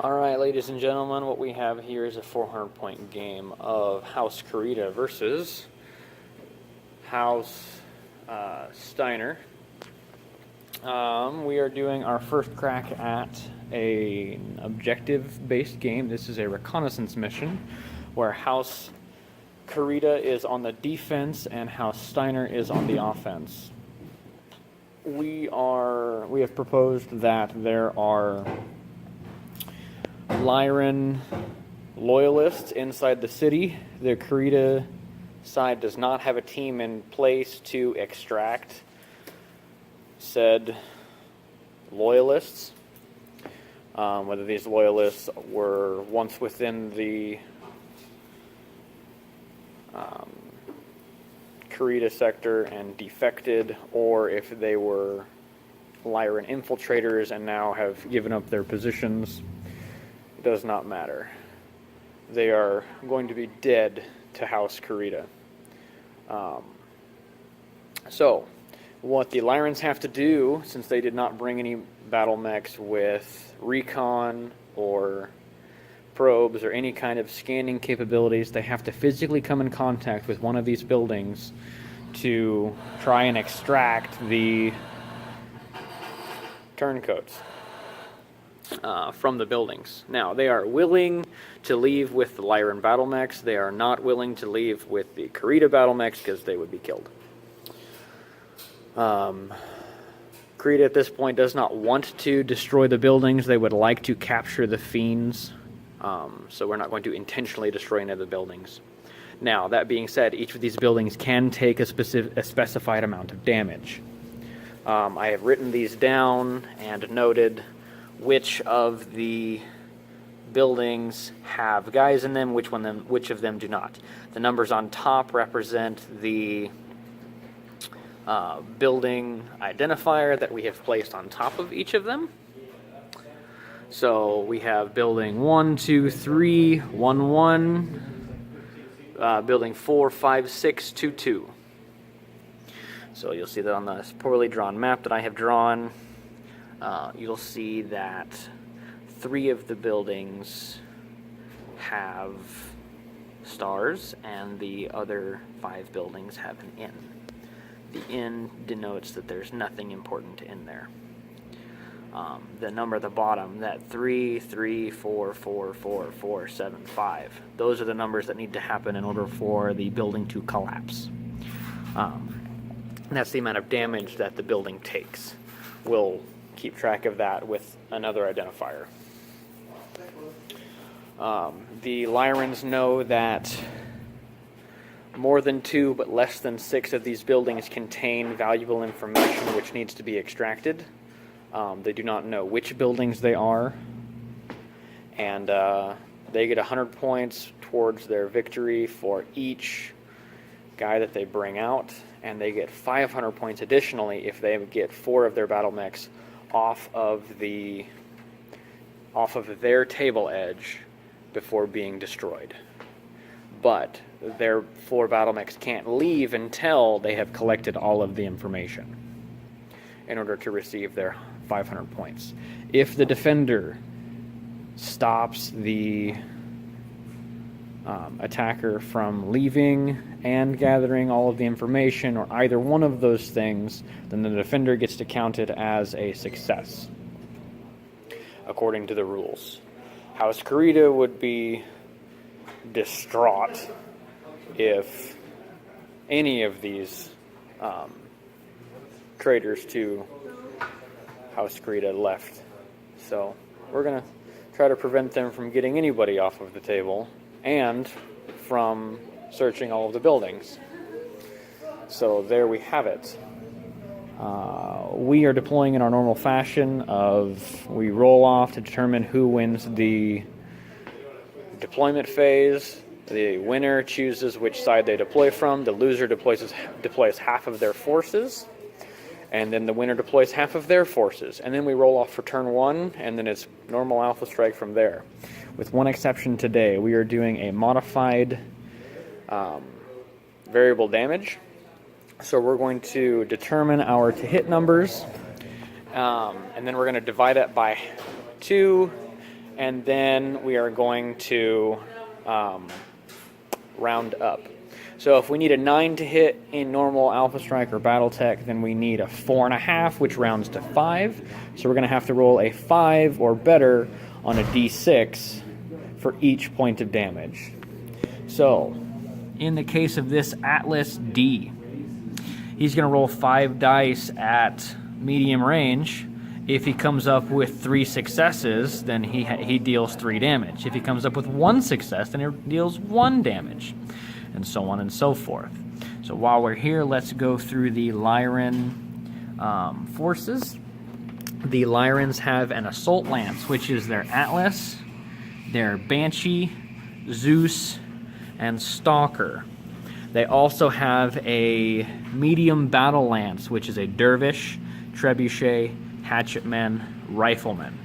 Alright, ladies and gentlemen, what we have here is a 400-point game of House Kurita versus House Steiner. We are doing our first crack at an objective-based game. This is a reconnaissance mission where House Kurita is on the defense and House Steiner is on the offense. We have proposed that there are Lyran loyalists inside the city. The Kurita side does not have a team in place to extract said loyalists. Whether these loyalists were once within the Kurita sector and defected, or if they were Lyran infiltrators and now have given up their positions, does not matter. They are going to be dead to House Kurita. So, what the Lyrans have to do, since they did not bring any battle mechs with recon or probes or any kind of scanning capabilities, they have to physically come in contact with one of these buildings to try and extract the turncoats from the buildings. Now, they are willing to leave with the Lyran battle mechs. They are not willing to leave with the Kurita battle mechs because they would be killed. Kurita at this point does not want to destroy the buildings. They would like to capture the fiends. So we're not going to intentionally destroy any of the buildings. Now, that being said, each of these buildings can take a specified amount of damage. I have written these down and noted which of the buildings have guys in them, which of them do not. The numbers on top represent the building identifier that we have placed on top of each of them. So we have building 1, 2, 3, 1, 1, building 4, 5, 6, 2, 2. So you'll see that on this poorly drawn map that I have drawn. You'll see that 3 of the buildings have stars and the other 5 buildings have an inn. The inn denotes that there's nothing important in there. The number at the bottom, that 3, 3, 4, 4, 4, 4, 7, 5, those are the numbers that need to happen in order for the building to collapse. That's the amount of damage that the building takes. We'll keep track of that with another identifier. The Lyrans know that more than 2 but less than 6 of these buildings contain valuable information which needs to be extracted. They do not know which buildings they are, and they get 100 points towards their victory for each guy that they bring out, and they get 500 points additionally if they get 4 of their battle mechs off of their table edge before being destroyed. But their 4 battle mechs can't leave until they have collected all of the information in order to receive their 500 points. If the defender stops the attacker from leaving and gathering all of the information, or either one of those things, then the defender gets to count it as a success, according to the rules. House Kurita would be distraught if any of these traitors to House Kurita left. So we're going to try to prevent them from getting anybody off of the table and from searching all of the buildings. So there we have it. We are deploying in our normal fashion of we roll off to determine who wins the deployment phase. The winner chooses which side they deploy from. The loser deploys half of their forces. And then the winner deploys half of their forces. And then we roll off for turn 1, and then it's normal Alpha Strike from there. With one exception today, we are doing a modified variable damage. So we're going to determine our to-hit numbers, and then we're going to divide it by 2, and then we are going to round up. So if we need a 9 to hit in normal Alpha Strike or Battletech, then we need a 4.5, which rounds to 5. So we're going to have to roll a 5 or better on a d6 for each point of damage. So, in the case of this Atlas D, he's going to roll 5 dice at medium range. If he comes up with 3 successes, then he deals 3 damage. If he comes up with 1 success, then he deals 1 damage, and so on and so forth. So while we're here, let's go through the Lyran forces. The Lyrans have an Assault Lance, which is their Atlas, their Banshee, Zeus, and Stalker. They also have a medium battle lance, which is a dervish, trebuchet, hatchetmen, rifleman.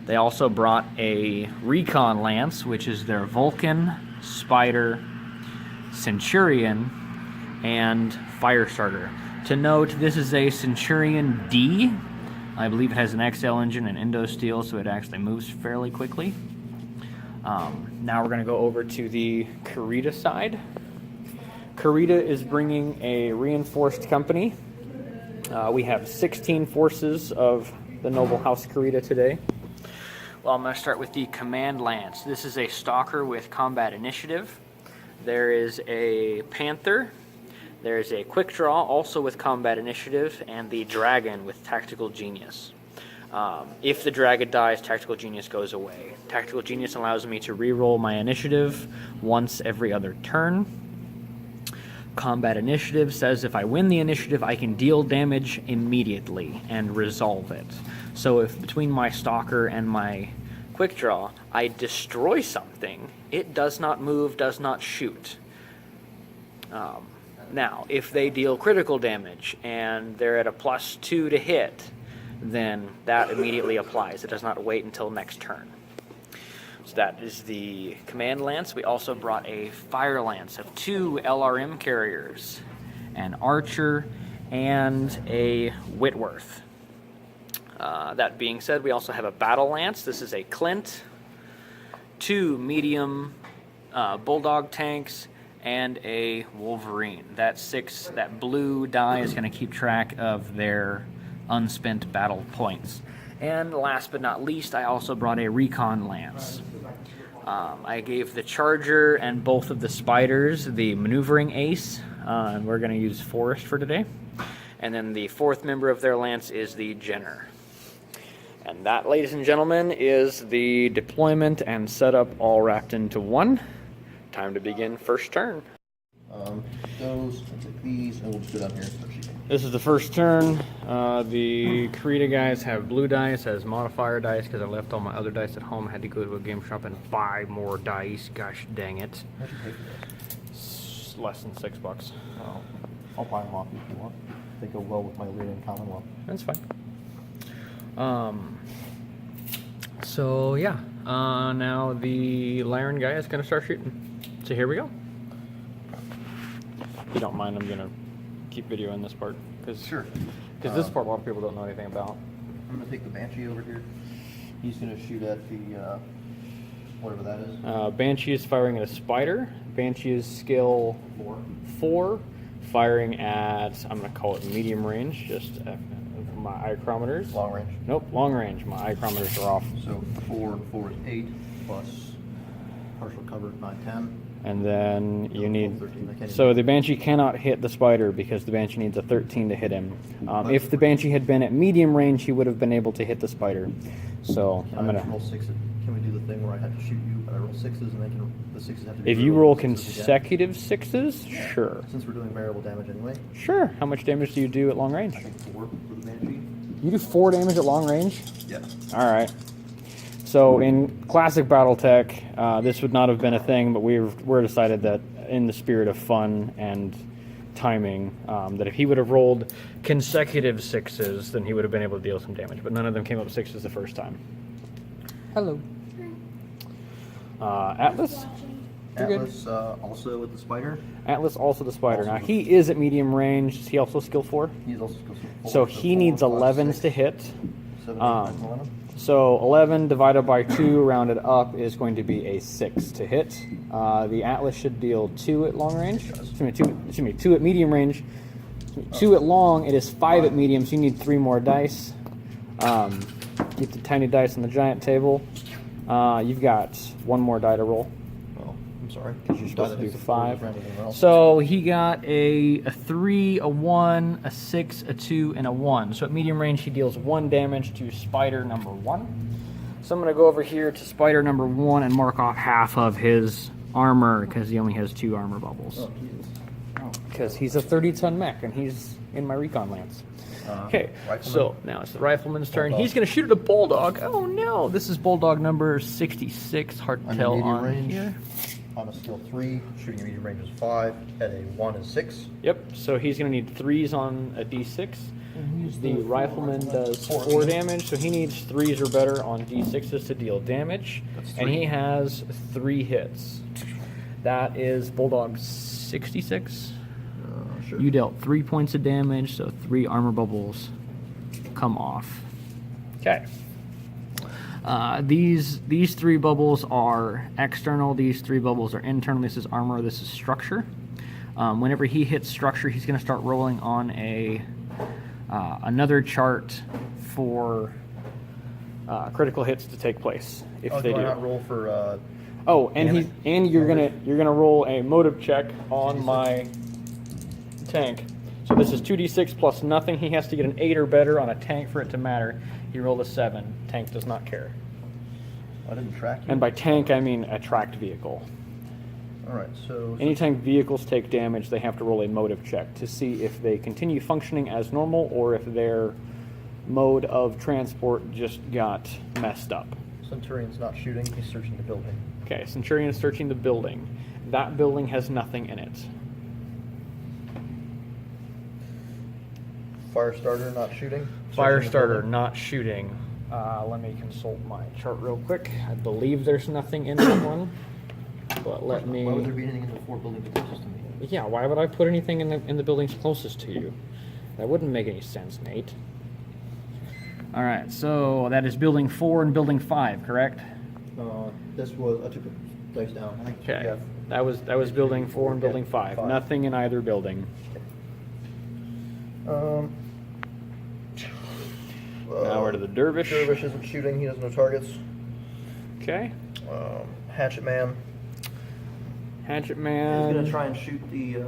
They also brought a recon lance, which is their Vulcan, Spider, Centurion, and Firestarter. To note, this is a Centurion D. I believe it has an XL engine and Indo Steel, so it actually moves fairly quickly. Now we're going to go over to the Kurita side. Kurita is bringing a reinforced company. We have 16 forces of the noble house Kurita today. Well, I'm going to start with the Command Lance. This is a Stalker with combat initiative. There is a Panther. There's a Quick Draw, also with combat initiative, and the Dragon with tactical genius. If the Dragon dies, tactical genius goes away. Tactical genius allows me to reroll my initiative once every other turn. Combat initiative says if I win the initiative, I can deal damage immediately and resolve it. So if between my Stalker and my Quick Draw, I destroy something, it does not move, does not shoot. Now, if they deal critical damage and they're at a +2 to hit, then that immediately applies. It does not wait until next turn. So that is the Command Lance. We also brought a Fire Lance of 2 LRM carriers, an Archer, and a Whitworth. That being said, we also have a Battle Lance. This is a Clint, 2 medium Bulldog tanks, and a Wolverine. That blue die is going to keep track of their unspent battle points. And last but not least, I also brought a Recon Lance. I gave the Charger and both of the Spiders the Maneuvering Ace, and we're going to use Forest for today. And then the 4th member of their lance is the Jenner. And that, ladies and gentlemen, is the deployment and setup all wrapped into one. Time to begin first turn. Those, I'll take these, and we'll just go down here and start shooting. This is the first turn. The Kurita guys have blue dice as modifier dice because I left all my other dice at home. I had to go to a game shop and buy more dice. Gosh dang it. How'd you pay for this? Less than $6. Oh, I'll buy them off you if you want. They go well with my Lyran Commonwealth. That's fine. So yeah, now the Lyran guy is going to start shooting. So here we go. If you don't mind, I'm going to keep videoing this part. Sure. Because this part a lot of people don't know anything about. I'm going to take the Banshee over here. He's going to shoot at the, whatever that is. Banshee is firing at a Spider. Banshee is skill 4, firing at, I'm going to call it medium range, just my eye chrometers. Long range? Nope, long range. My eye chrometers are off. So 4 is 8, plus partial cover 9, 10. And then you need, 13. so the Banshee cannot hit the Spider because the Banshee needs a 13 to hit him. If the Banshee had been at medium range, he would have been able to hit the Spider. So I'm going to roll 6. Can we do the thing where I have to shoot you, but I roll 6s and then the 6s have to be... If you roll consecutive 6s, yeah. Sure. Since we're doing variable damage anyway. Sure. How much damage do you do at long range? I think 4 for the Banshee. You do 4 damage at long range? Yeah. Alright. So in classic Battletech, this would not have been a thing, but we're decided that in the spirit of fun and timing, that if he would have rolled consecutive 6s, then he would have been able to deal some damage. But none of them came up 6s the first time. Hello. Atlas? Atlas also with the Spider. Atlas also the Spider. Also now he is at medium range. Is he also skill 4? He's also skill 4. So he needs 11s to hit. 7, 8, 9, 11. So 11 divided by 2 rounded up is going to be a 6 to hit. The Atlas should deal 2 at long range. Excuse me, 2 at medium range. 2 at long, it is 5 at medium, so you need 3 more dice. Keep the tiny dice on the giant table. You've got 1 more die to roll. Oh, I'm sorry. Because you're supposed to do Die 5. that hits the floor, So he got a 3, a 1, a 6, a 2, and a 1. So at medium range, he deals 1 damage to spider number 1. So I'm going to go over here to spider number 1 and mark off half of his armor because he only has 2 armor bubbles. Oh, Jesus. Because he's a 30-ton mech and he's in my recon lance. Okay, so now it's the rifleman's turn. He's going to shoot at a bulldog. Oh no, this is bulldog number 66. Hard to tell on range. here. On a skill 3, shooting medium range is 5. At a 1 is 6. Yep, so he's going to need 3s on a d6. The rifleman does 4 damage, so he needs 3s or better on d6s to deal damage. And he has 3 hits. That is bulldog 66. Sure. You dealt 3 points of damage, so 3 armor bubbles come off. Okay. These 3 bubbles are external. These 3 bubbles are internal. This is armor. This is structure. Whenever he hits structure, he's going to start rolling on a another chart for critical hits to take place. If they do. I not roll for? And you're gonna roll a motive check on my tank. So this is 2d6 plus nothing. He has to get an 8 or better on a tank for it to matter. He rolled a 7. Tank does not care. I didn't track you. And by tank, I mean a tracked vehicle. Alright, so... Anytime vehicles take damage, they have to roll a motive check to see if they continue functioning as normal or if their mode of transport just got messed up. Centurion's not shooting, he's searching the building. Okay, Centurion is searching the building. That building has nothing in it. Firestarter not shooting. Firestarter not shooting. Let me consult my chart real quick. I believe there's nothing in that one, but let me. Why would there be anything in the 4 buildings closest to me? Yeah, why would I put anything in the buildings closest to you? That wouldn't make any sense, Nate. All right, so that is building 4 and building 5, correct? This was I took a dice down. I think Okay, that was building 4 and building 5. Nothing in either building. Now we're to the dervish. Dervish isn't shooting. He doesn't know targets. Okay. Hatchet man. Hatchet man. He's gonna try and shoot the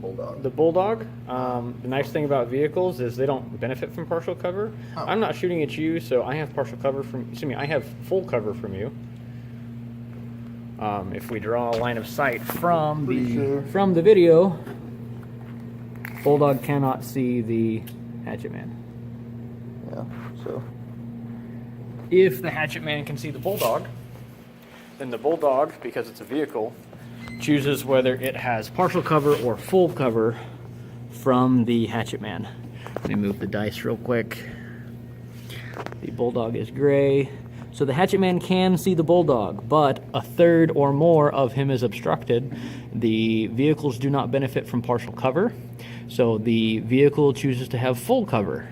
bulldog. The bulldog. The nice thing about vehicles is they don't benefit from partial cover. Oh. I'm not shooting at you, so I have partial cover from. Excuse me, I have full cover from you. If we draw a line of sight from the video, bulldog cannot see the hatchet man. Yeah. So. If the hatchet man can see the bulldog, then the bulldog, because it's a vehicle, chooses whether it has partial cover or full cover from the hatchet man. Let me move the dice real quick. The bulldog is gray. So the hatchet man can see the bulldog, but a third or more of him is obstructed. The vehicles do not benefit from partial cover, so the vehicle chooses to have full cover.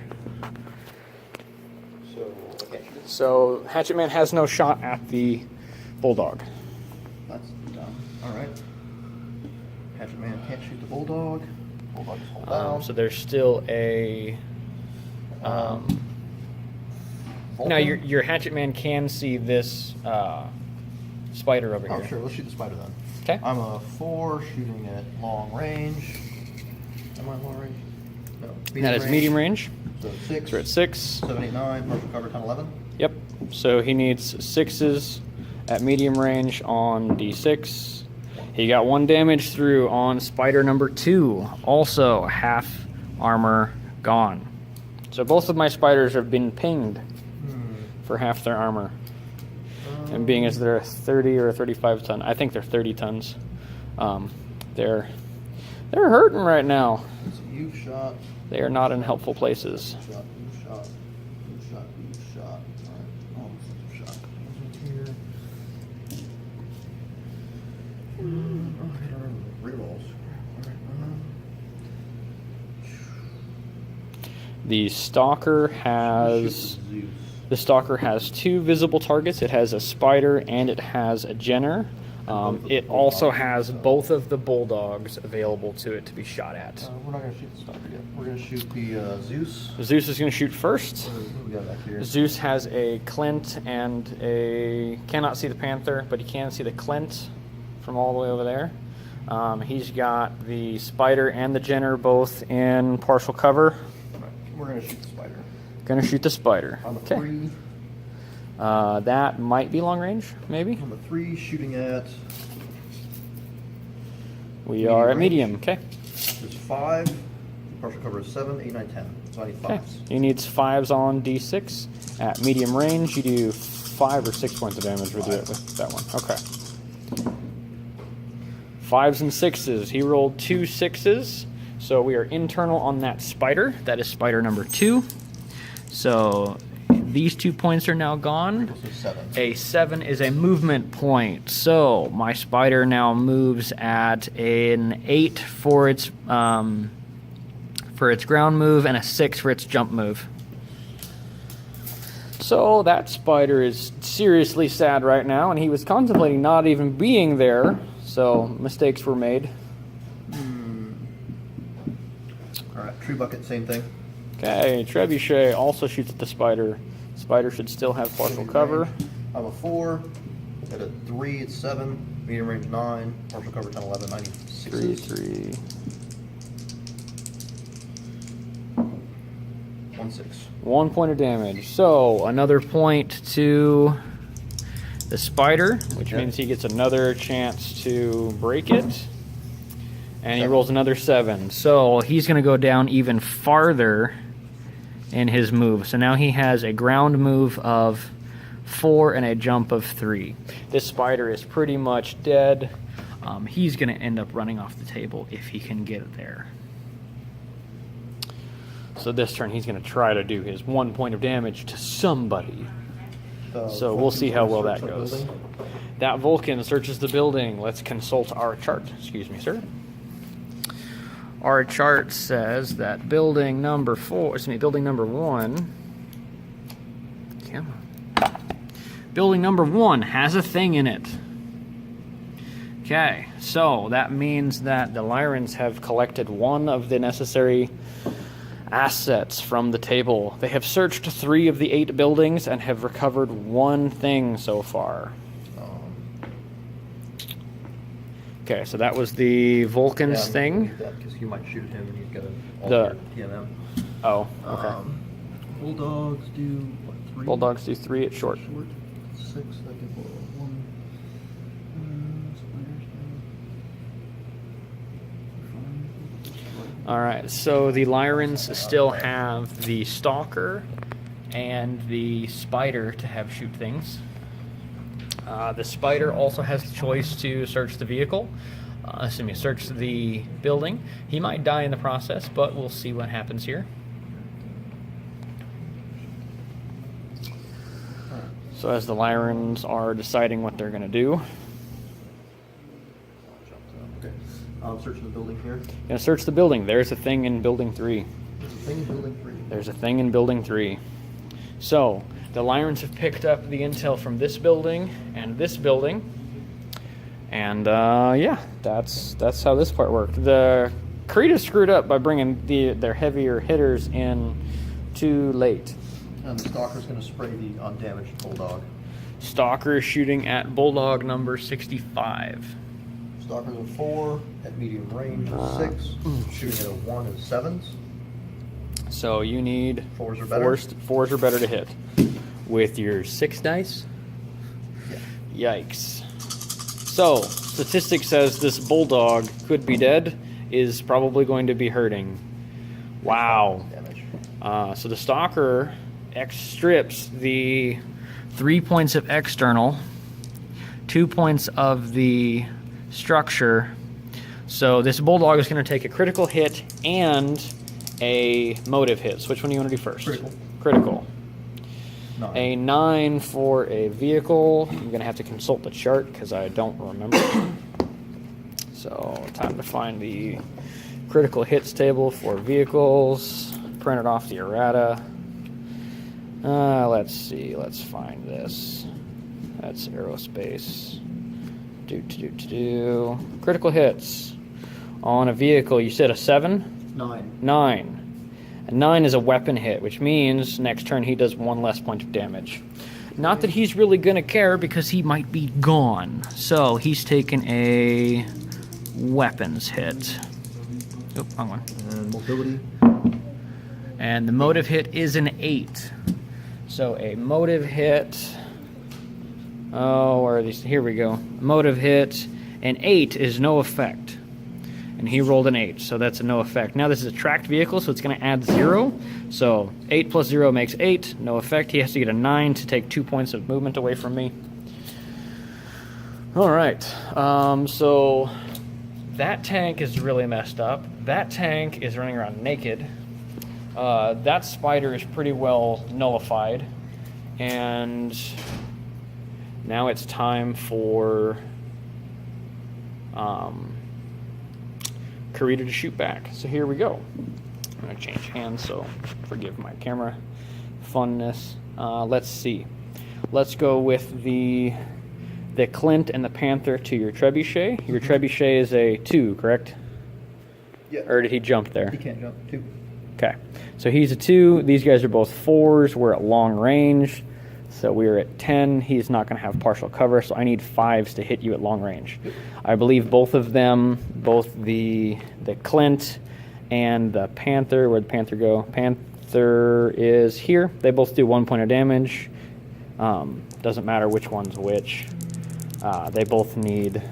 So hatchet man has no shot at the bulldog. That's dumb. All right. Hatchet man can't shoot the bulldog. Bulldog is hold down. So there's still a. Now your hatchet man can see this spider over here. Oh, sure. Let's shoot the spider then. Okay. I'm a 4 shooting at long range. Am I long range? No. That is medium range. So 6. So we're at 6. 7, 8, 9. Partial cover 10, 11. Yep. So he needs 6s at medium range on d6. He got 1 damage through on spider number 2. Also half armor gone. So both of my spiders have been pinged for half their armor. And being as they're a 30 or a 35 ton, I think they're 30 tons. They're hurting right now. So you shot. They are not in helpful places. You shot. All right. You shot. Here. Rerolls. The stalker has The Stalker has 2 visible targets. It has a Spider and it has a Jenner. It also has both of the Bulldogs available to it to be shot at. We're not going to shoot the Stalker yet. We're going to shoot the Zeus. Zeus is going to shoot first. What do we got back here? Zeus has a Clint and a... Cannot see the Panther, but he can see the Clint from all the way over there. He's got the Spider and the Jenner both in partial cover. Right. We're going to shoot the Spider. Going to shoot the Spider. On the 3. That might be long range, maybe. On the 3, shooting at... We are at medium, okay. There's 5. Partial cover is 7, 8, 9, 10. So I need 5s. Okay. He needs 5s on D6. At medium range, you do 5 or 6 points of damage with that one. Okay. 5s and 6s. He rolled 2 6s. So we are internal on that Spider. That is Spider number 2. So these 2 points are now gone. A 7 is a movement point. So my Spider now moves at an 8 for its ground move and a 6 for its jump move. So that Spider is seriously sad right now, and he was contemplating not even being there. So mistakes were made. All right, tree bucket, same thing. Okay, Trebuchet also shoots at the Spider. Spider should still have partial cover. I'm a 4. At a 3, it's 7. Medium range 9. Partial cover 10, 11, 96. 3. 1 6. 1 point of damage. So another point to the Spider, which means he gets another chance to break it. And he rolls another 7. So he's going to go down even farther in his move. So now he has a ground move of 4 and a jump of 3. This Spider is pretty much dead. He's going to end up running off the table if he can get it there. So this turn he's going to try to do his 1 point of damage to somebody. So we'll see how well that goes. That Vulcan searches the building. Let's consult our chart. Excuse me, sir. Our chart says that building number 1. Come on. Building number 1 has a thing in it. Okay, so that means that the Lyrans have collected one of the necessary assets from the table. They have searched 3 of the 8 buildings and have recovered 1 thing so far. Okay, so that was the Vulcan's thing. Because you might shoot him and he's got an The TMM. Oh, okay. Bulldogs do what, 3? Bulldogs do 3 at short. 6. That gives 1. All right, so the Lyrans still have the Stalker and the Spider to have shoot things. The Spider also has the choice to search the vehicle, search the building. He might die in the process, but we'll see what happens here. So as the Lyrans are deciding what they're going to do. Okay. I'm searching the building here. Going to search the building. There's a thing in building 3. There's a thing in building 3. There's a thing in building 3. So the Lyrans have picked up the intel from this building and this building. And yeah, that's how this part worked. The Kurita screwed up by bringing their heavier hitters in too late. And the Stalker's going to spray the undamaged Bulldog. Stalker is shooting at Bulldog number 65. Stalker's a 4 at medium range, a 6. Shooting at a 1 and 7s. So you need 4s are better. 4s are better to hit. With your 6 dice? Yeah. Yikes. So, statistics says this Bulldog could be dead, is probably going to be hurting. Wow. Damage. So the Stalker strips the 3 points of external, 2 points of the structure. So this Bulldog is going to take a critical hit and a motive hit. So which one do you want to do first? Critical. 9. A 9 for a vehicle. I'm going to have to consult the chart because I don't remember. So time to find the critical hits table for vehicles. Print it off the errata. Let's see. Let's find this. That's aerospace. Critical hits on a vehicle. You said a 7? 9. 9. A 9 is a weapon hit, which means next turn he does 1 less point of damage. Not that he's really going to care because he might be gone. So he's taken a weapons hit. Oh, wrong one. And mobility. And the motive hit is an 8. So a motive hit. Oh, where are these? Here we go. Motive hit. An 8 is no effect. And he rolled an 8, so that's a no effect. Now this is a tracked vehicle, so it's going to add 0. So 8 plus 0 makes 8. No effect. He has to get a 9 to take 2 points of movement away from me. All right. So that tank is really messed up. That tank is running around naked. That spider is pretty well nullified. And now it's time for Kurita to shoot back. So here we go. I'm going to change hands, so forgive my camera funness. Let's see. Let's go with the Clint and the Panther to your Trebuchet. Your Trebuchet is a 2, correct? Yeah. Or did he jump there? He can't jump. 2. Okay. So he's a 2. These guys are both 4s. We're at long range. So we're at 10. He's not going to have partial cover, so I need 5s to hit you at long range. I believe both of them, both the Clint and the Panther, where'd the Panther go? Panther is here. They both do 1 point of damage. Doesn't matter which one's which. They both need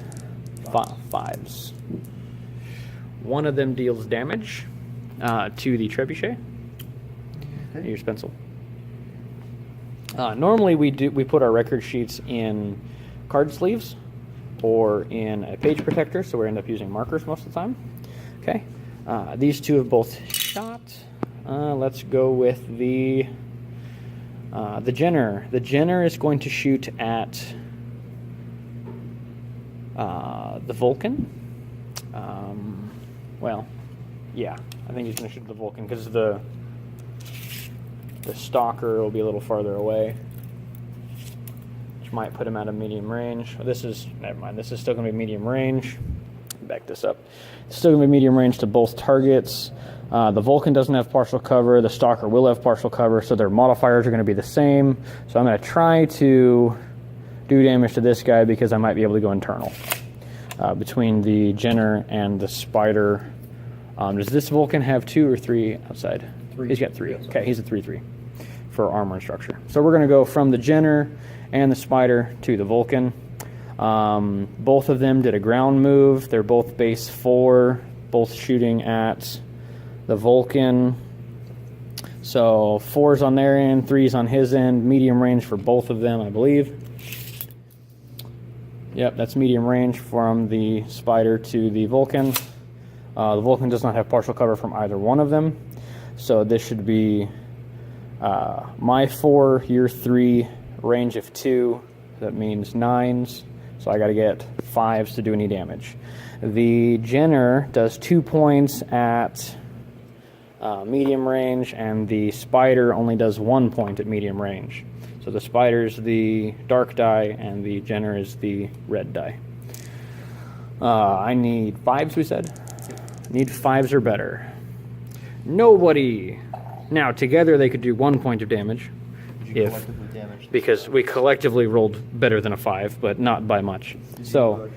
5s. One of them deals damage to the Trebuchet. Okay. Here's pencil. Normally we put our record sheets in card sleeves or in a page protector, so we end up using markers most of the time. Okay, these two have both shot. Let's go with the Jenner. The Jenner is going to shoot at the Vulcan. Well, yeah, I think he's going to shoot the Vulcan because the Stalker will be a little farther away, which might put him out of medium range. Never mind, this is still going to be medium range. Back this up. It's still going to be medium range to both targets. The Vulcan doesn't have partial cover. The Stalker will have partial cover, so their modifiers are going to be the same. So I'm going to try to do damage to this guy because I might be able to go internal. Between the Jenner and the Spider. Does this Vulcan have 2 or 3 outside? 3. He's got 3. Yes. Okay, he's a 3/3 for armor and structure. So we're going to go from the Jenner and the Spider to the Vulcan. Both of them did a ground move. They're both base 4, both shooting at the Vulcan. So 4's on their end, 3's on his end. Medium range for both of them, I believe. Yep, that's medium range from the Spider to the Vulcan. The Vulcan does not have partial cover from either one of them. So this should be my 4, your 3, range of 2. That means 9s. So I got to get 5s to do any damage. The Jenner does 2 points at medium range, and the Spider only does 1 point at medium range. So the Spider's the dark die, and the Jenner is the red die. I need 5s, we said? Need 5s or better. Nobody. Now, together they could do 1 point of damage. Because we collectively rolled better than a 5, but not by much. So,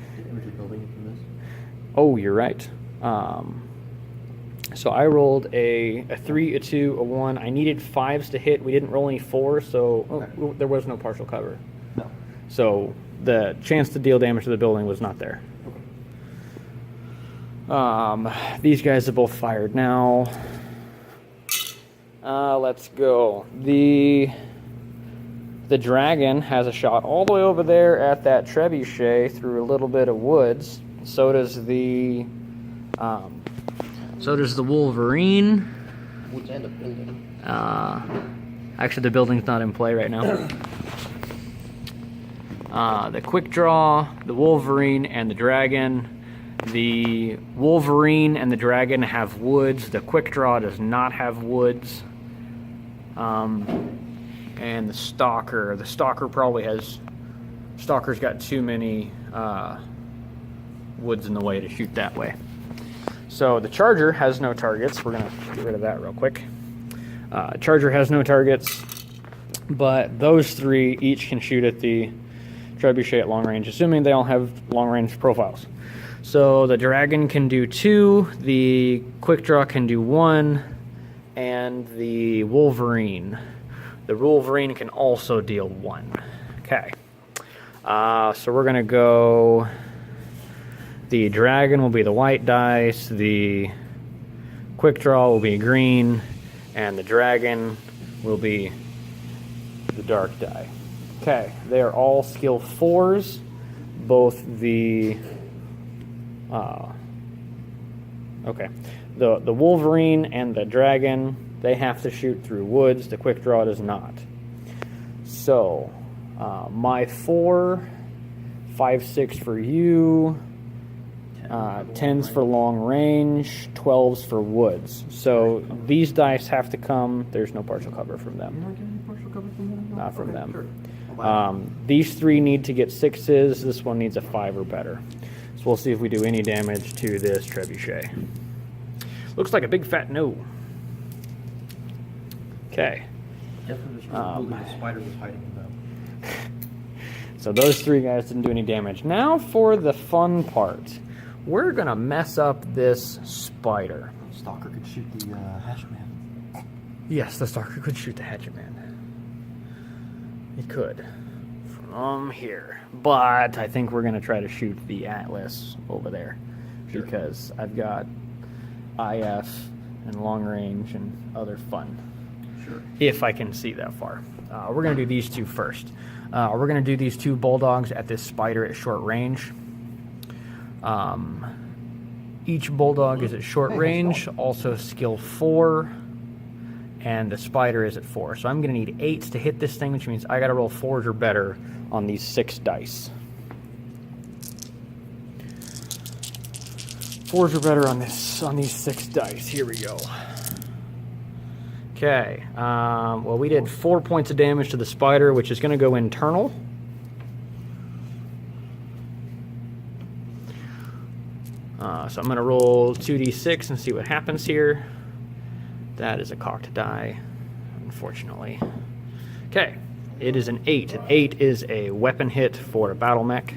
oh, you're right. So I rolled a 3, a 2, a 1. I needed 5s to hit. We didn't roll any 4s, so there was no partial cover. No. So the chance to deal damage to the building was not there. These guys have both fired now. Let's go. The Dragon has a shot all the way over there at that Trebuchet through a little bit of woods. So does the Wolverine. Woods and a building. Actually, the building's not in play right now. The Quick Draw, the Wolverine, and the Dragon. The Wolverine and the Dragon have woods. The Quick Draw does not have woods. and the Stalker. The Stalker probably has... Stalker's got too many woods in the way to shoot that way. So the Charger has no targets. We're going to get rid of that real quick. Charger has no targets, but those three each can shoot at the Trebuchet at long range, assuming they all have long range profiles. So the Dragon can do 2, the Quick Draw can do 1, and the Wolverine. The Wolverine can also deal 1. Okay. So we're going to go... The Dragon will be the white dice, the Quick Draw will be green, and the Dragon will be the dark die. Okay, they are all skill 4s. Both the... okay. The Wolverine and the Dragon, they have to shoot through woods. The Quick Draw does not. So, my 4, 5, 6 for you, 10s for long range, 12s for woods. So these dice have to come. There's no partial cover from them. You're not getting any partial cover from them? Not from them. Sure. These 3 need to get 6s. This one needs a 5 or better. So we'll see if we do any damage to this Trebuchet. Looks like a big fat no. Okay. Definitely just the spider was hiding in them. So those 3 guys didn't do any damage. Now for the fun part. We're going to mess up this spider. Stalker could shoot the Hatchet Man. Yes, the Stalker could shoot the Hatchet Man. He could. From here. But I think we're going to try to shoot the Atlas over there. Sure. Because I've got IF and long range and other fun. Sure. If I can see that far. We're going to do these 2 first. We're going to do these 2 bulldogs at this spider at short range. Each bulldog is at short range, also skill 4, and the spider is at 4. So I'm going to need 8s to hit this thing, which means I got to roll 4s or better on these 6 dice. 4s or better on these 6 dice. Here we go. Okay. Well, we did 4 points of damage to the spider, which is going to go internal. So I'm going to roll 2d6 and see what happens here. That is a cocked die, unfortunately. Okay, it is an 8. An 8 is a weapon hit for a battle mech.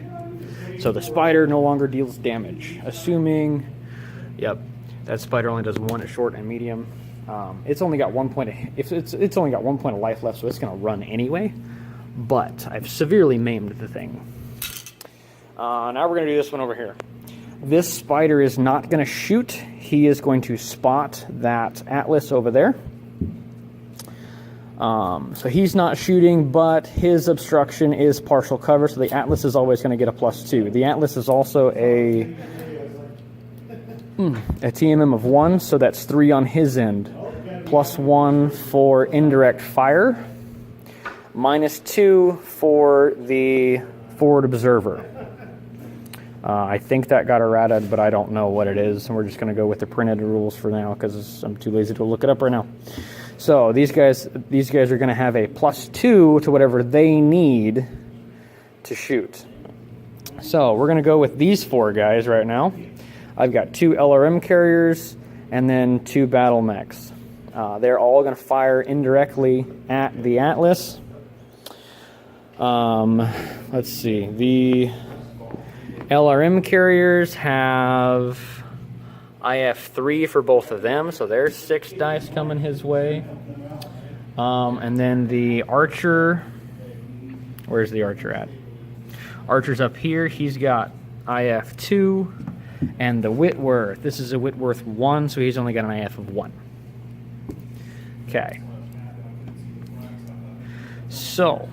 So the spider no longer deals damage. Assuming, yep, that spider only does 1 at short and medium. It's only got 1 point of, it's only got 1 point of life left, so it's going to run anyway. But I've severely maimed the thing. Now we're going to do this one over here. This spider is not going to shoot. He is going to spot that Atlas over there. So he's not shooting, but his obstruction is partial cover, so the Atlas is always going to get a +2. The Atlas is also a TMM of 1, so that's 3 on his end. +1 for indirect fire. -2 for the forward observer. I think that got errated, but I don't know what it is, and we're just going to go with the printed rules for now because I'm too lazy to look it up right now. So these guys are going to have a +2 to whatever they need to shoot. So we're going to go with these 4 guys right now. I've got 2 LRM carriers and then 2 battle mechs. They're all going to fire indirectly at the Atlas. Let's see. The LRM carriers have IF3 for both of them, so there's 6 dice coming his way. And then the Archer, where's the Archer at? Archer's up here. He's got IF2. And the Whitworth, this is a Whitworth 1, so he's only got an IF of 1. Okay. So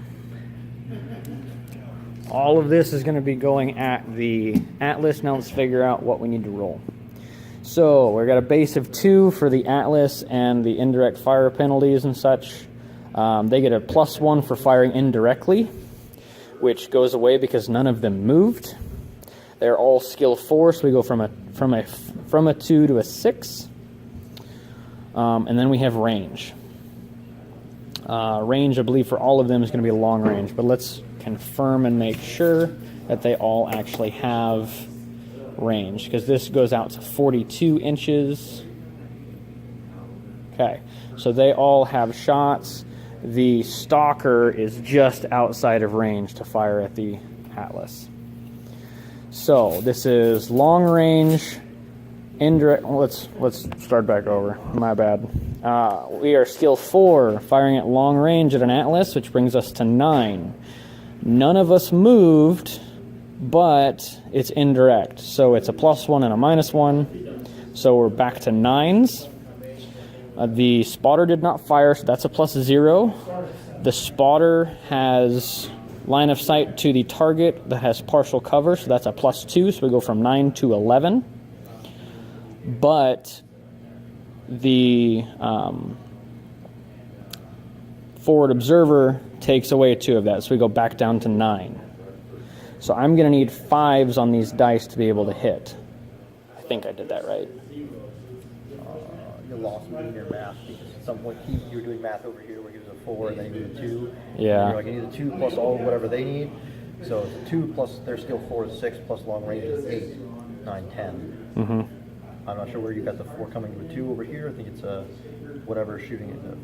all of this is going to be going at the Atlas. Now let's figure out what we need to roll. So we've got a base of 2 for the Atlas and the indirect fire penalties and such. They get a +1 for firing indirectly, which goes away because none of them moved. They're all skill 4, so we go from a 2 to a 6. And then we have range. Range, I believe, for all of them is going to be long range, but let's confirm and make sure that they all actually have range, because this goes out to 42 inches. Okay, so they all have shots. The Stalker is just outside of range to fire at the Atlas. So this is long range, indirect. Let's start back over. My bad. We are skill 4, firing at long range at an Atlas, which brings us to 9. None of us moved, but it's indirect, so it's a +1 and a -1. So we're back to 9s. The spotter did not fire, so that's a +0. The spotter has line of sight to the target that has partial cover, so that's a +2, so we go from 9 to 11. But the forward observer takes away 2 of that, so we go back down to 9. So I'm going to need 5s on these dice to be able to hit. I think I did that right. You lost me in your math because at some point you were doing math over here where he was a 4 and then he needed 2. Yeah. And you're like, I need a 2 plus all of whatever they need. So it's a 2 plus their skill 4 is 6 plus long range is 8, 9, 10. Mm-hmm. I'm not sure where you got the 4 coming to a 2 over here. I think it's a whatever shooting at the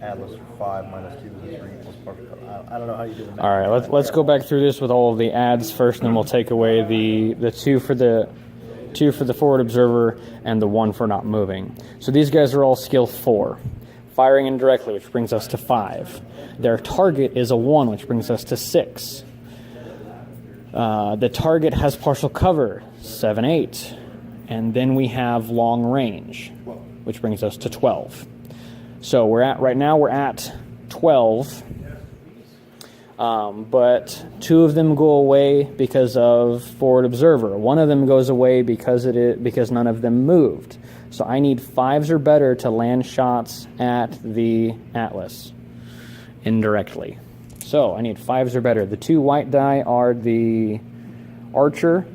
Atlas 5 minus 2 is a 3 plus partial cover. I don't know how you do the math. All right, let's go back through this with all of the adds first, and then we'll take away the 2 for the 2 for the forward observer and the 1 for not moving. So these guys are all skill 4. Firing indirectly, which brings us to 5. Their target is a 1, which brings us to 6. The target has partial cover, 7, 8. And then we have long range, which brings us to 12. So right now we're at 12. But 2 of them go away because of forward observer. 1 of them goes away because none of them moved. So I need 5s or better to land shots at the Atlas indirectly. So I need 5s or better. The 2 white die are the Archer,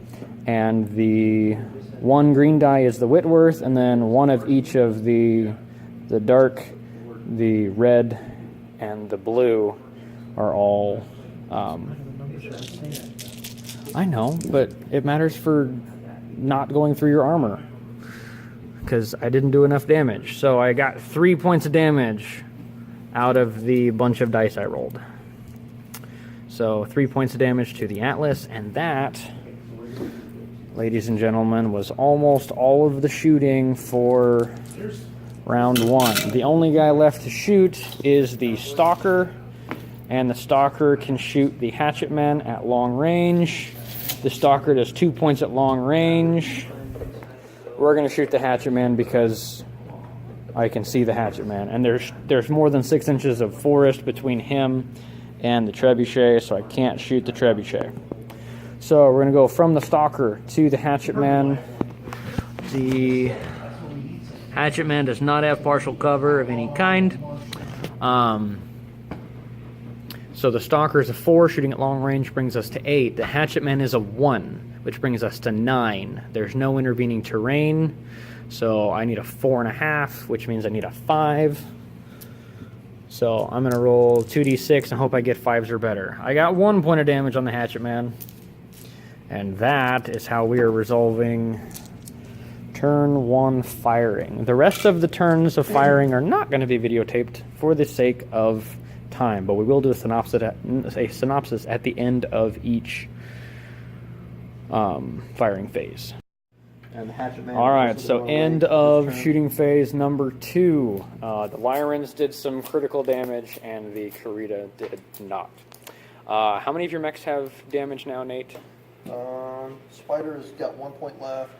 and the 1 green die is the Whitworth, and then 1 of each of the dark, the red, and the blue are all, I know, but it matters for not going through your armor, because I didn't do enough damage. So I got 3 points of damage out of the bunch of dice I rolled. So 3 points of damage to the Atlas, and that, ladies and gentlemen, was almost all of the shooting for round 1. The only guy left to shoot is the Stalker, and the Stalker can shoot the Hatchetman at long range. The Stalker does 2 points at long range. We're going to shoot the Hatchetman because I can see the Hatchetman, and there's more than 6 inches of forest between him and the Trebuchet, so I can't shoot the Trebuchet. So we're going to go from the Stalker to the Hatchetman. The Hatchetman does not have partial cover of any kind. So the Stalker is a 4, shooting at long range brings us to 8. The Hatchetman is a 1, which brings us to 9. There's no intervening terrain, so I need a 4.5, which means I need a 5. So I'm going to roll 2d6 and hope I get 5s or better. I got 1 point of damage on the Hatchetman. And that is how we are resolving turn 1 firing. The rest of the turns of firing are not going to be videotaped for the sake of time, but we will do a synopsis at the end of each firing phase. And the Hatchetman. All right, so end of shooting phase number 2. The Lyrans did some critical damage, and the Kurita did not. How many of your mechs have damage now, Nate? Spider's got 1 point left.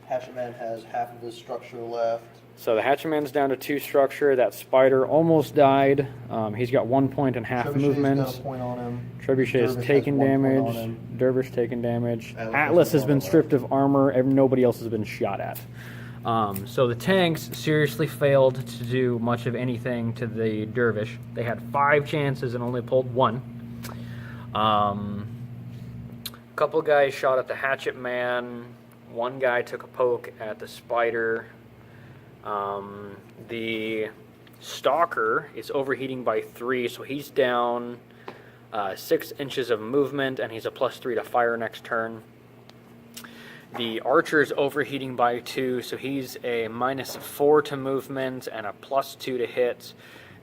Hatchetman has half of his structure left. So the Hatchetman's down to 2 structure. That Spider almost died. He's got 1 point and half movement. Got a point on him. Trebuchet is taking damage. Dervish taking damage. Atlas has been stripped of armor. Nobody else has been shot at. So the tanks seriously failed to do much of anything to the Dervish. They had 5 chances and only pulled 1. Couple guys shot at the Hatchetman. 1 guy took a poke at the Spider. The Stalker is overheating by 3, so he's down 6 inches of movement, and he's a +3 to fire next turn. The Archer is overheating by 2, so he's a -4 to movement and a +2 to hit.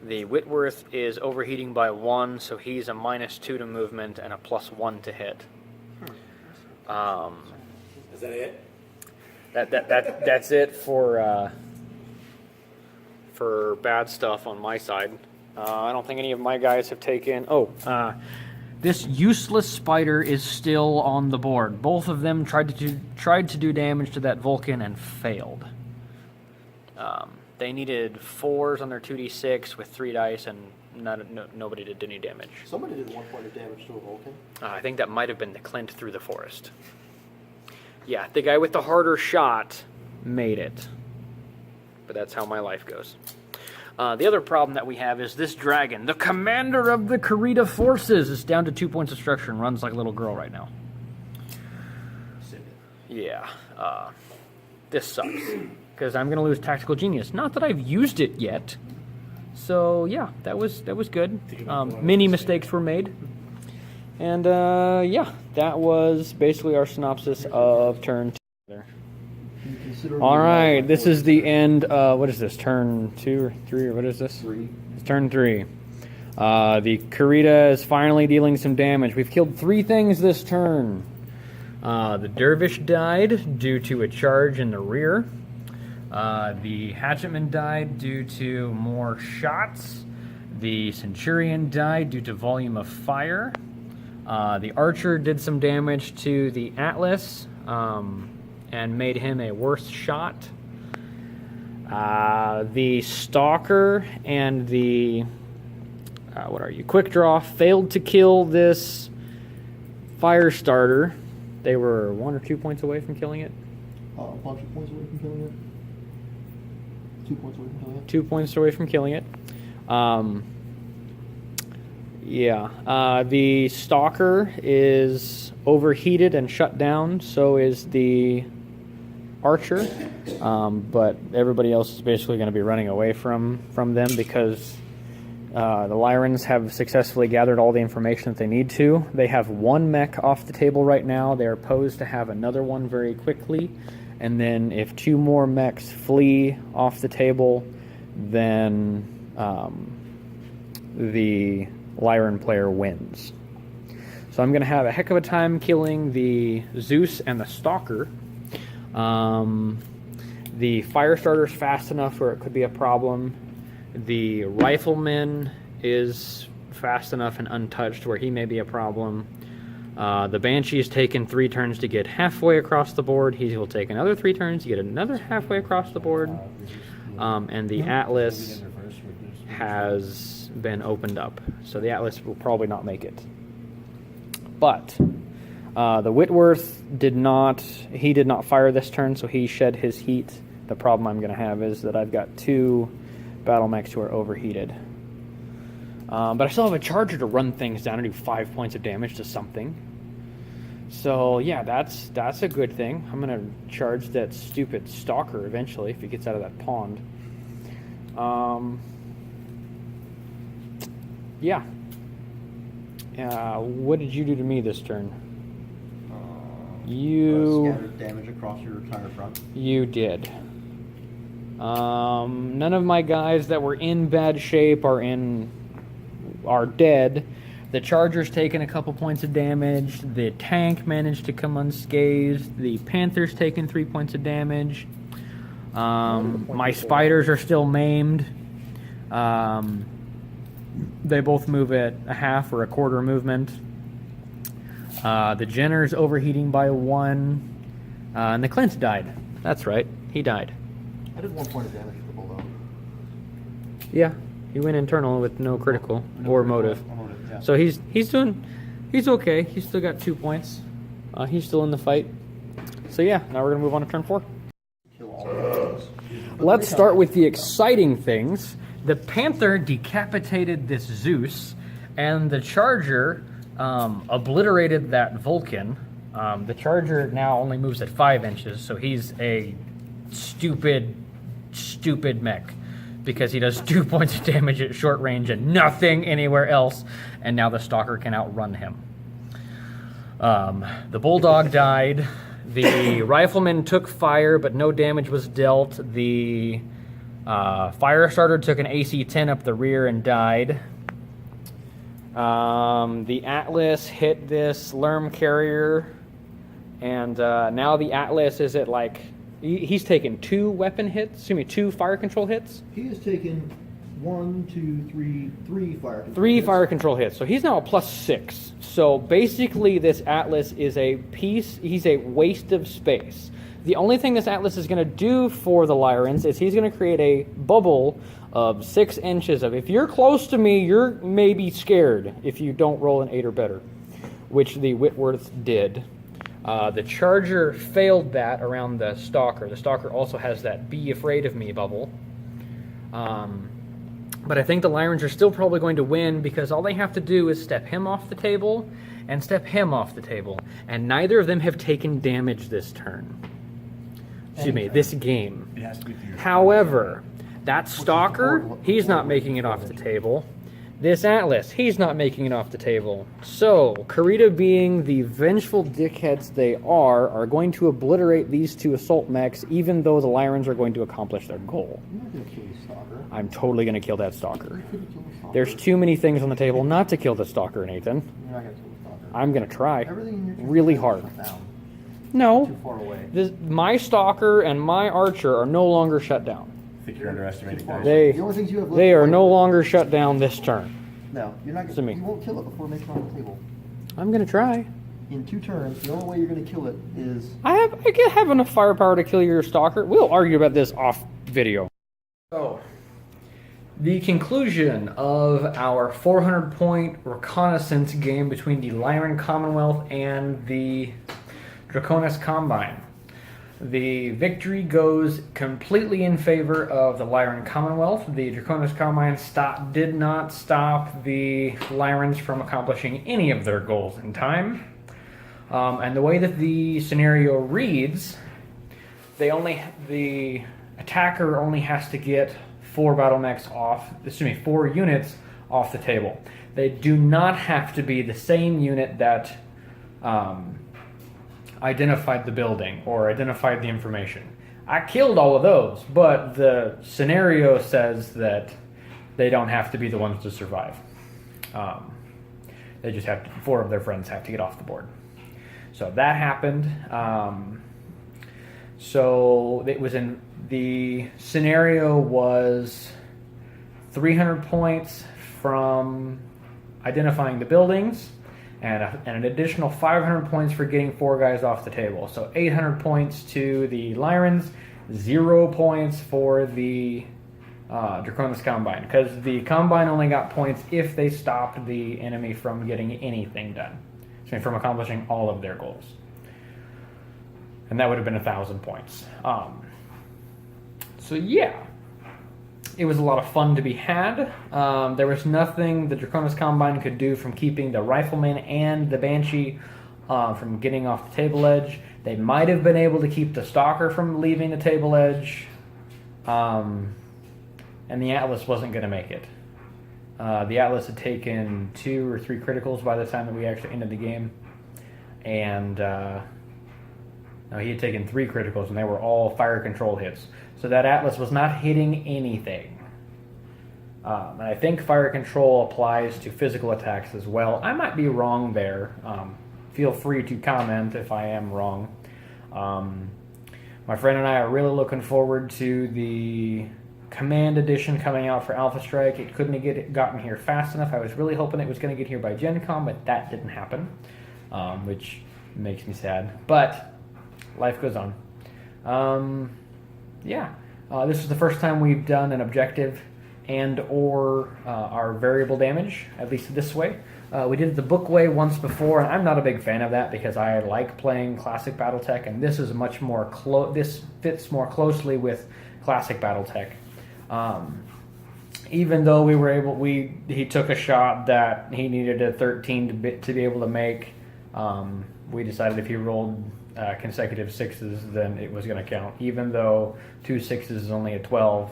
The Whitworth is overheating by 1, so he's a -2 to movement and a +1 to hit. Is that it? That's it for bad stuff on my side. I don't think any of my guys have taken. This useless spider is still on the board. Both of them tried to do damage to that Vulcan and failed. They needed 4s on their 2d6 with 3 dice, and nobody did any damage. Somebody did 1 point of damage to a Vulcan. I think that might have been the Clint through the forest. Yeah, the guy with the harder shot made it. But that's how my life goes. The other problem that we have is this dragon, the commander of the Kurita forces, is down to 2 points of structure and runs like a little girl right now. Yeah, this sucks. Because I'm going to lose Tactical Genius. Not that I've used it yet. So, yeah, that was good. Many mistakes were made. And, yeah, that was basically our synopsis of turn 2. All right, this is the end. What is this, turn 2 or 3, or what is this? 3. It's turn 3. The Kurita is finally dealing some damage. We've killed 3 things this turn. The Dervish died due to a charge in the rear. The Hatchetman died due to more shots. The Centurion died due to volume of fire. The Archer did some damage to the Atlas and made him a worse shot. The Stalker and the Quick Draw failed to kill this fire starter. They were 1 or 2 points away from killing it. A bunch of points away from killing it. 2 points away from killing it. 2 points away from killing it. The Stalker is overheated and shut down. So is the Archer. But everybody else is basically going to be running away from them because the Lyrans have successfully gathered all the information that they need to. They have 1 mech off the table right now. They're posed to have another one very quickly. And then if 2 more mechs flee off the table, then the Lyran player wins. So I'm going to have a heck of a time killing the Zeus and the Stalker. The Firestarter's fast enough where it could be a problem. The Rifleman is fast enough and untouched where he may be a problem. The Banshee's taken 3 turns to get halfway across the board. He will take another 3 turns to get another halfway across the board. And the Atlas has been opened up. So the Atlas will probably not make it. But the Whitworth did not fire this turn, so he shed his heat. The problem I'm going to have is that I've got 2 battle mechs who are overheated. But I still have a Charger to run things down and do 5 points of damage to something. So yeah, that's a good thing. I'm going to charge that stupid Stalker eventually if he gets out of that pond. What did you do to me this turn? You scattered damage across your entire front. You did. None of my guys that were in bad shape are dead. The Charger's taken a couple points of damage. The tank managed to come unscathed. The Panther's taken 3 points of damage. My spiders are still maimed. They both move at a half or a quarter movement. The Jenner's overheating by 1. And the Clint died. That's right. He died. I did 1 point of damage to the Bulldog. Yeah. He went internal with no critical or motive. Yeah. So he's okay. He's still got 2 points. He's still in the fight. So yeah, now we're gonna move on to turn 4. Kill all of those. Let's start with the exciting things. The Panther decapitated this Zeus, and the Charger obliterated that Vulcan. The Charger now only moves at 5 inches, so he's a stupid mech. because he does 2 points of damage at short range and nothing anywhere else, and now the Stalker can outrun him. The Bulldog died. The Rifleman took fire, but no damage was dealt. The Firestarter took an AC-10 up the rear and died. The Atlas hit this Lerm carrier, and now the Atlas is at like... He's taken 2 weapon hits, excuse me, 2 fire control hits. He has taken 1, 2, 3, 3 fire control 3 hits. fire control hits. So he's now a +6. So basically this Atlas is a piece, he's a waste of space. The only thing this Atlas is going to do for the Lyrans is he's going to create a bubble of 6 inches of, if you're close to me, you're maybe scared if you don't roll an 8 or better, which the Whitworth did. The Charger failed that around the Stalker. The Stalker also has that be afraid of me bubble. But I think the Lyrans are still probably going to win because all they have to do is step him off the table and step him off the table. And neither of them have taken damage this turn. Excuse me, this game. It has to be through. However, that Stalker, he's not making it off the table. This Atlas, he's not making it off the table. So, Kurita, being the vengeful dickheads they are going to obliterate these 2 assault mechs, even though the Lyrans are going to accomplish their goal. You're not going to kill the Stalker. I'm totally going to kill that Stalker. You're gonna kill the Stalker. There's too many things on the table not to kill the Stalker, Nathan. You're not going to kill the Stalker. I'm going to try Everything in your turn really is hard. shut down. No, Too far away. my Stalker and my Archer are no longer shut down. I think you're underestimating that. The only things you have left They to are fight no with- longer shut down this turn. No, you're not To going me. to. You won't kill it before it makes it on the table. I'm going to try. In 2 turns, the only way you're going to kill it is. I can have enough firepower to kill your Stalker. We'll argue about this off video. So, the conclusion of our 400-point reconnaissance game between the Lyran Commonwealth and the Draconis Combine. The victory goes completely in favor of the Lyran Commonwealth. The Draconis Combine did not stop the Lyrans from accomplishing any of their goals in time. And the way that the scenario reads, the attacker only has to get 4 battle mechs off, 4 units off the table. They do not have to be the same unit that identified the building or identified the information. I killed all of those, but the scenario says that they don't have to be the ones to survive. They just have to, 4 of their friends have to get off the board. So that happened. So it was in the scenario was 300 points from identifying the buildings, and an additional 500 points for getting 4 guys off the table. So 800 points to the Lyrans, 0 points for the Draconis Combine, because the Combine only got points if they stopped the enemy from getting anything done, from accomplishing all of their goals. And that would have been 1,000 points. So yeah, it was a lot of fun to be had. There was nothing the Draconis Combine could do from keeping the Rifleman and the Banshee from getting off the table edge. They might have been able to keep the Stalker from leaving the table edge. And the Atlas wasn't going to make it. The Atlas had taken 2 or 3 criticals by the time that we actually ended the game. And no, he had taken 3 criticals, and they were all fire control hits. So that Atlas was not hitting anything. And I think fire control applies to physical attacks as well. I might be wrong there. Feel free to comment if I am wrong. My friend and I are really looking forward to the Command Edition coming out for Alpha Strike. It couldn't have gotten here fast enough. I was really hoping it was going to get here by Gen Con, but that didn't happen, which makes me sad. But life goes on. Yeah, this is the first time we've done an objective and or our variable damage, at least this way. We did it the book way once before, and I'm not a big fan of that because I like playing classic Battletech, and this is much more this fits more closely with classic Battletech. Even though he took a shot that he needed a 13 to be able to make, we decided if he rolled consecutive 6s, then it was going to count, even though 2 6s is only a 12.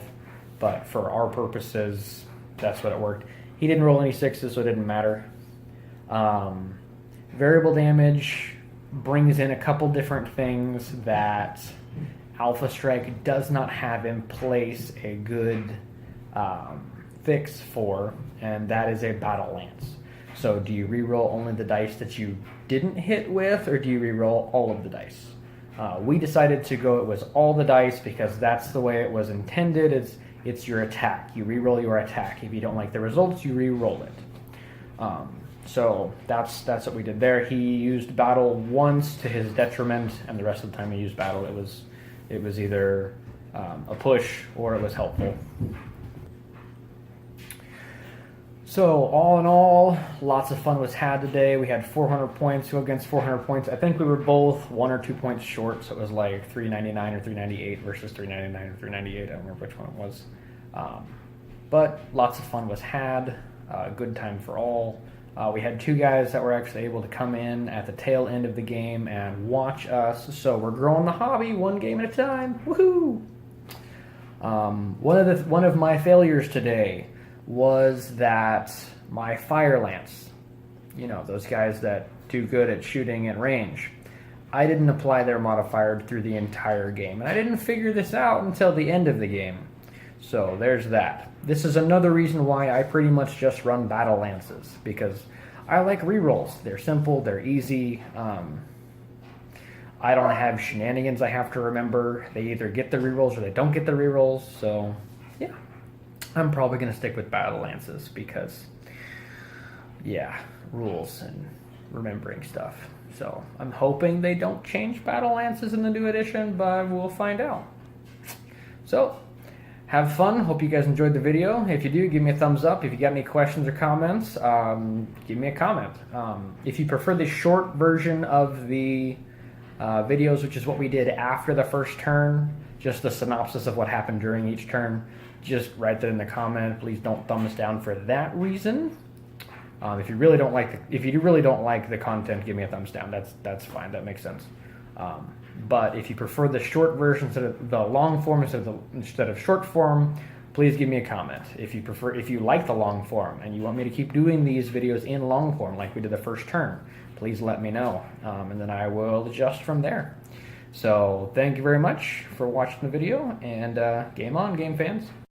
but for our purposes, that's what it worked. He didn't roll any 6s, so it didn't matter. Variable damage brings in a couple different things that Alpha Strike does not have in place a good fix for, and that is a Battle Lance. So do you reroll only the dice that you didn't hit with, or do you reroll all of the dice? We decided to go, it was all the dice, because that's the way it was intended. It's your attack. You reroll your attack. If you don't like the results, you reroll it. So that's what we did there. He used battle once to his detriment, and the rest of the time he used battle, it was either a push or it was helpful. So all in all, lots of fun was had today. We had 400 points, 2 against 400 points. I think we were both 1 or 2 points short, so it was like 399 or 398 versus 399 or 398. I don't remember which one it was. But lots of fun was had. Good time for all. We had 2 guys that were actually able to come in at the tail end of the game and watch us. So we're growing the hobby 1 game at a time. Woohoo! One of my failures today was that my Fire Lance, you know, those guys that do good at shooting at range, I didn't apply their modifier through the entire game, and I didn't figure this out until the end of the game. So there's that. This is another reason why I pretty much just run Battle Lances, because I like rerolls. They're simple, they're easy. I don't have shenanigans I have to remember. They either get the rerolls or they don't get the rerolls, so yeah. I'm probably going to stick with Battle Lances because, yeah, rules and remembering stuff. So I'm hoping they don't change Battle Lances in the new edition, but we'll find out. So have fun. Hope you guys enjoyed the video. If you do, give me a thumbs up. If you got any questions or comments, give me a comment. If you prefer the short version of the videos, which is what we did after the first turn, just the synopsis of what happened during each turn, just write that in the comment. Please don't thumb us down for that reason. If you really don't like the content, give me a thumbs down. That's fine. That makes sense. But if you prefer the short version instead of the long form instead of short form, please give me a comment. If you like the long form and you want me to keep doing these videos in long form like we did the first turn, please let me know, and then I will adjust from there. So thank you very much for watching the video, and game on, game fans.